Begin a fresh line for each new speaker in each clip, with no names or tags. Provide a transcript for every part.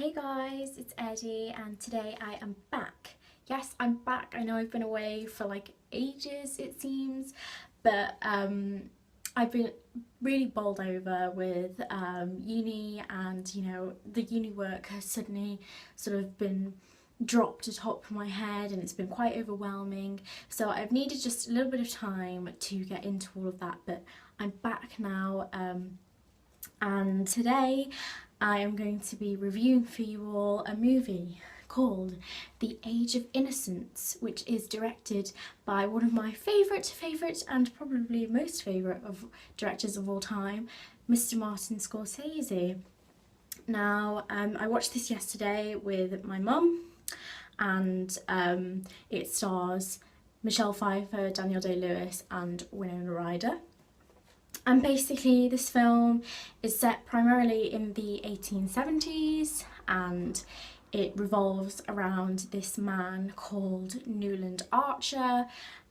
Hey guys, it's Eddie and today I am back. Yes, I'm back. I know I've been away for like ages it seems, but I've been really bowled over with uni, and the uni work has suddenly sort of been dropped atop my head and it's been quite overwhelming, so I've needed just a little bit of time to get into all of that, but I'm back now. And today I am going to be reviewing for you all a movie called The Age of Innocence, which is directed by one of my favourite and probably most favourite of directors of all time, Mr. Martin Scorsese. Now, I watched this yesterday with my mum, and it stars Michelle Pfeiffer, Daniel Day-Lewis and Winona Ryder. And basically this film is set primarily in the 1870s, and it revolves around this man called Newland Archer,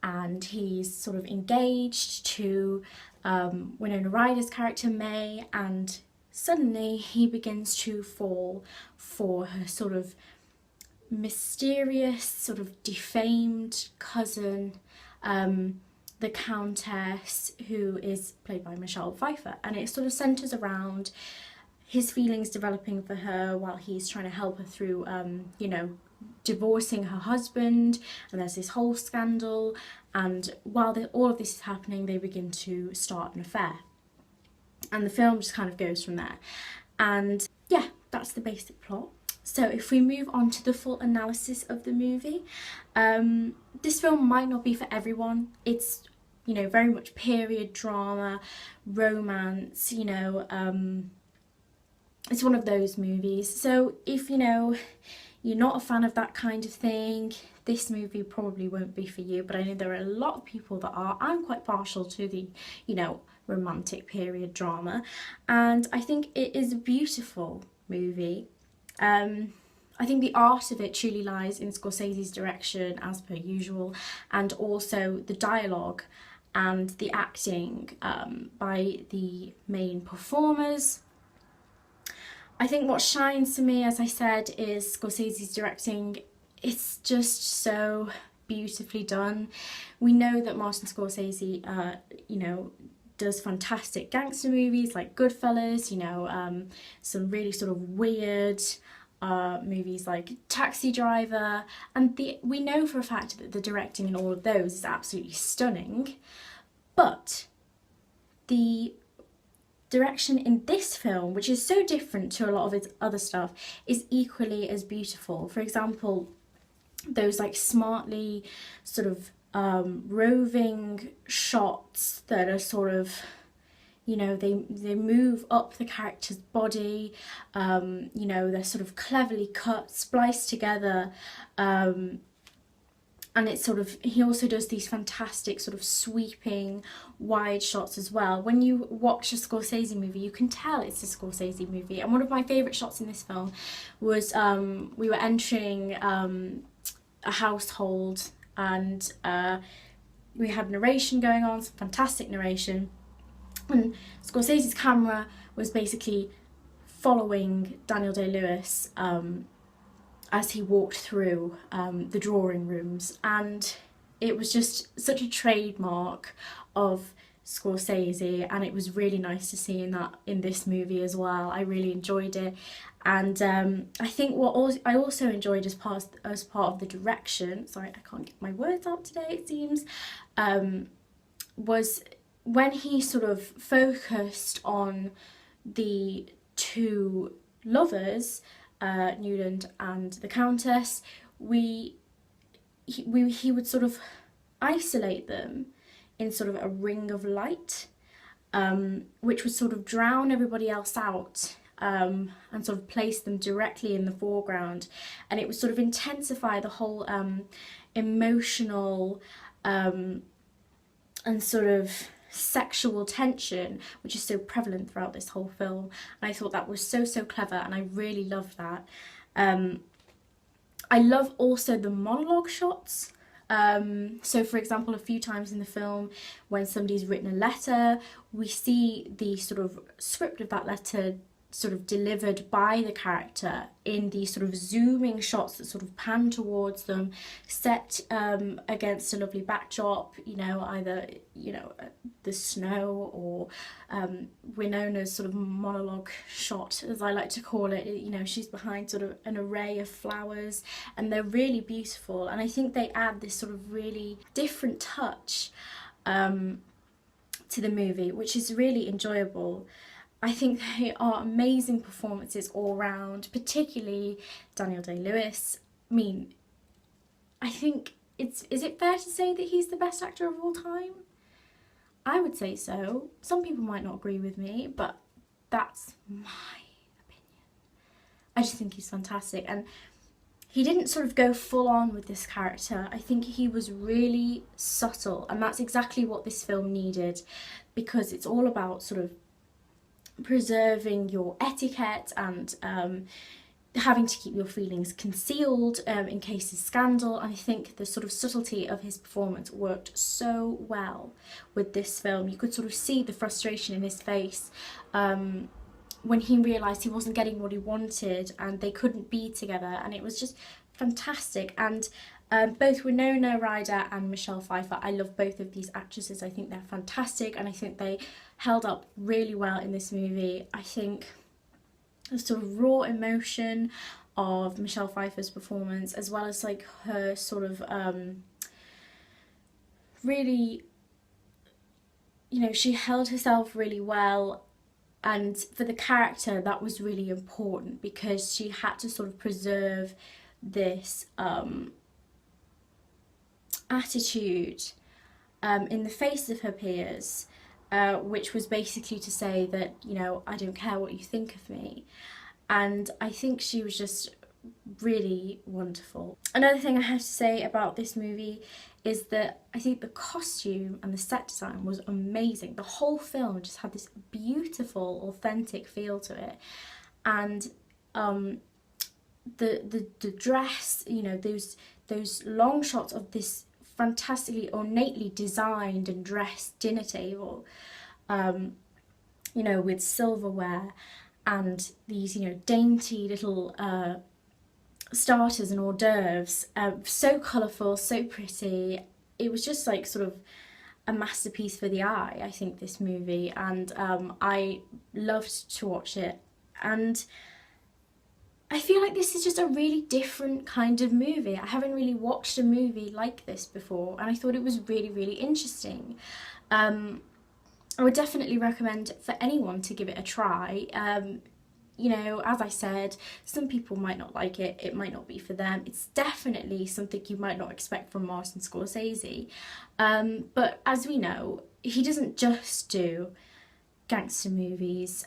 and he's sort of engaged to Winona Ryder's character May, and suddenly he begins to fall for her sort of mysterious, sort of defamed cousin, the Countess, who is played by Michelle Pfeiffer, and it sort of centres around his feelings developing for her while he's trying to help her through, divorcing her husband, and there's this whole scandal, and while all of this is happening, they begin to start an affair, and the film just kind of goes from there. And yeah, that's the basic plot. So if we move on to the full analysis of the movie, this film might not be for everyone. It's, very much period drama, romance, it's one of those movies. So if, you're not a fan of that kind of thing, this movie probably won't be for you. But I know there are a lot of people that are. I'm quite partial to the, romantic period drama. And I think it is a beautiful movie. I think the art of it truly lies in Scorsese's direction, as per usual, and also the dialogue and the acting by the main performers. I think what shines for me, as I said, is Scorsese's directing. It's just so beautifully done. We know that Martin Scorsese, does fantastic gangster movies like Goodfellas, some really sort of weird movies like Taxi Driver, and we know for a fact that the directing in all of those is absolutely stunning, but the direction in this film, which is so different to a lot of its other stuff, is equally as beautiful. For example, those like smartly sort of roving shots that are sort of, they move up the character's body, they're sort of cleverly cut, spliced together, and it's sort of, he also does these fantastic sort of sweeping wide shots as well. When you watch a Scorsese movie, you can tell it's a Scorsese movie. And one of my favourite shots in this film was we were entering a household, and we had narration going on, some fantastic narration, and Scorsese's camera was basically following Daniel Day-Lewis as he walked through the drawing rooms, and it was just such a trademark of Scorsese, and it was really nice to see in this movie as well. I really enjoyed it, and I think I also enjoyed as part of the direction, sorry I can't get my words out today it seems, was when he sort of focused on the two lovers, Newland and the Countess. He would sort of isolate them in sort of a ring of light, which would sort of drown everybody else out, and sort of place them directly in the foreground, and it would sort of intensify the whole emotional and sort of sexual tension which is so prevalent throughout this whole film, and I thought that was so clever, and I really loved that. I love also the monologue shots. So for example, a few times in the film when somebody's written a letter, we see the sort of script of that letter sort of delivered by the character in these sort of zooming shots that sort of pan towards them, set against a lovely backdrop, you know, either, you know, the snow or Winona's sort of monologue shot, as I like to call it. You know, she's behind sort of an array of flowers, and they're really beautiful, and I think they add this sort of really different touch to the movie, which is really enjoyable. I think they are amazing performances all round, particularly Daniel Day-Lewis. I mean, I think is it fair to say that he's the best actor of all time? I would say so. Some people might not agree with me, but that's my opinion. I just think he's fantastic, and he didn't sort of go full on with this character. I think he was really subtle, and that's exactly what this film needed, because it's all about sort of preserving your etiquette and having to keep your feelings concealed in case of scandal. And I think the sort of subtlety of his performance worked so well with this film. You could sort of see the frustration in his face when he realised he wasn't getting what he wanted and they couldn't be together, and it was just fantastic. And both Winona Ryder and Michelle Pfeiffer, I love both of these actresses. I think they're fantastic, and I think they held up really well in this movie. I think the sort of raw emotion of Michelle Pfeiffer's performance, as well as like her sort of really, you know, she held herself really well, and for the character that was really important, because she had to sort of preserve this attitude in the face of her peers, which was basically to say that, you know, I don't care what you think of me. And I think she was just really wonderful. Another thing I have to say about this movie is that I think the costume and the set design was amazing. The whole film just had this beautiful, authentic feel to it. And the dress, you know, those long shots of this fantastically ornately designed and dressed dinner table, you know, with silverware and these, you know, dainty little starters and hors d'oeuvres, so colourful, so pretty. It was just like sort of a masterpiece for the eye, I think, this movie, and I loved to watch it. And I feel like this is just a really different kind of movie. I haven't really watched a movie like this before, and I thought it was really, really interesting. I would definitely recommend for anyone to give it a try. You know, as I said, some people might not like it, it might not be for them. It's definitely something you might not expect from Martin Scorsese. But as we know, he doesn't just do gangster movies.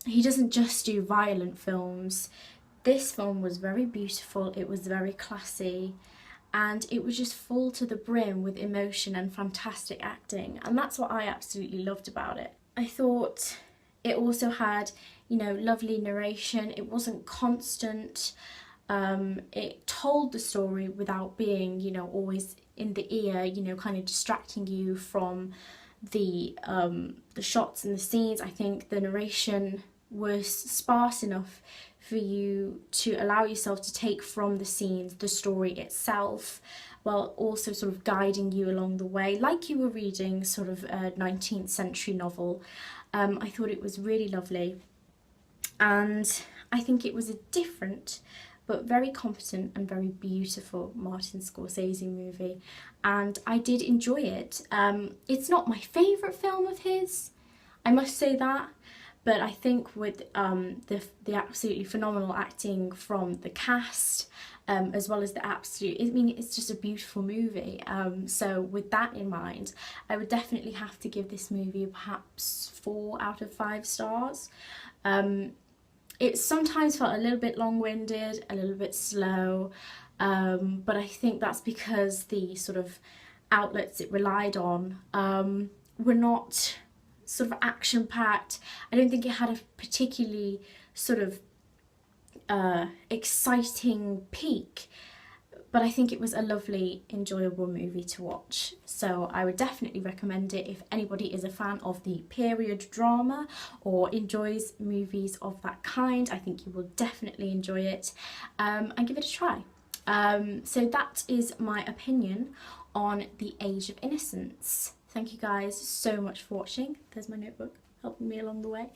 He doesn't just do violent films. This film was very beautiful, it was very classy, and it was just full to the brim with emotion and fantastic acting, and that's what I absolutely loved about it. I thought it also had, you know, lovely narration. It wasn't constant. It told the story without being, you know, always in the ear, you know, kind of distracting you from the shots and the scenes. I think the narration was sparse enough for you to allow yourself to take from the scenes the story itself, while also sort of guiding you along the way, like you were reading sort of a 19th century novel. I thought it was really lovely, and I think it was a different but very competent and very beautiful Martin Scorsese movie, and I did enjoy it. It's not my favourite film of his, I must say that, but I think with the absolutely phenomenal acting from the cast, as well as the absolute, I mean, it's just a beautiful movie. So with that in mind, I would definitely have to give this movie perhaps 4 out of 5 stars. It sometimes felt a little bit long-winded, a little bit slow, but I think that's because the sort of outlets it relied on were not sort of action-packed. I don't think it had a particularly sort of exciting peak, but I think it was a lovely, enjoyable movie to watch. So I would definitely recommend it if anybody is a fan of the period drama or enjoys movies of that kind. I think you will definitely enjoy it, and give it a try. So that is my opinion on The Age of Innocence. Thank you guys so much for watching. There's my notebook helping me along the way.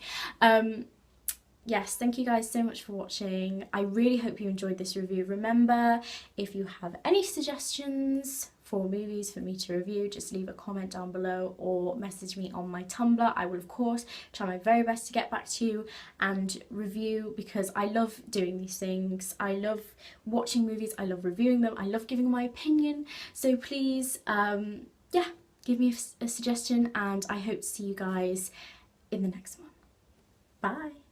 Yes, thank you guys so much for watching. I really hope you enjoyed this review. Remember, if you have any suggestions for movies for me to review, just leave a comment down below or message me on my Tumblr. I will of course try my very best to get back to you and review, because I love doing these things. I love watching movies, I love reviewing them, I love giving my opinion. So please, yeah, give me a suggestion, and I hope to see you guys in the next one. Bye!